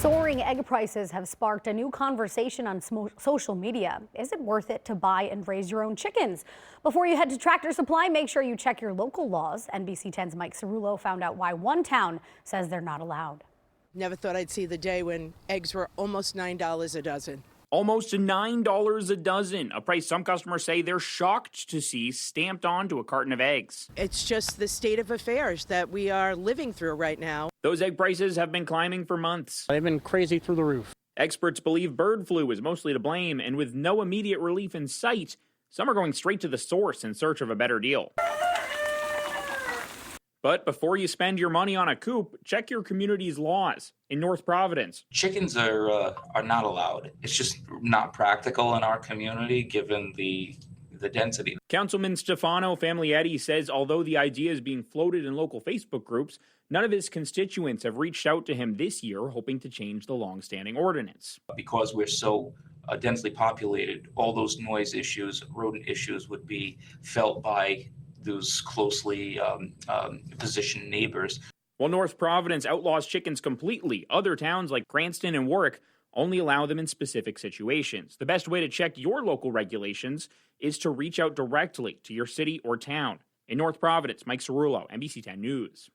Soaring egg prices have sparked a new conversation on social media. Is it worth it to buy and raise your own chickens? Before you head to Tractor Supply, make sure you check your local laws. NBC 10's Mike Cerullo found out why one town says they're not allowed. Never thought I'd see the day when eggs were almost $9 a dozen. Almost $9 a dozen, a price some customers say they're shocked to see stamped onto a carton of eggs. It's just the state of affairs that we are living through right now. Those egg prices have been climbing for months. They've been crazy through the roof. Experts believe bird flu is mostly to blame, and with no immediate relief in sight, some are going straight to the source in search of a better deal. But before you spend your money on a coop, check your community's laws. In North Providence, chickens are not allowed. It's just not practical in our community given the density. Councilman Stefano Familietti says although the idea is being floated in local Facebook groups, none of his constituents have reached out to him this year hoping to change the long-standing ordinance. Because we're so densely populated, all those noise issues, rodent issues would be felt by those closely positioned neighbors. While North Providence outlaws chickens completely, other towns like Cranston and Warwick only allow them in specific situations. The best way to check your local regulations is to reach out directly to your city or town. In North Providence, Mike Cerullo, NBC 10 News.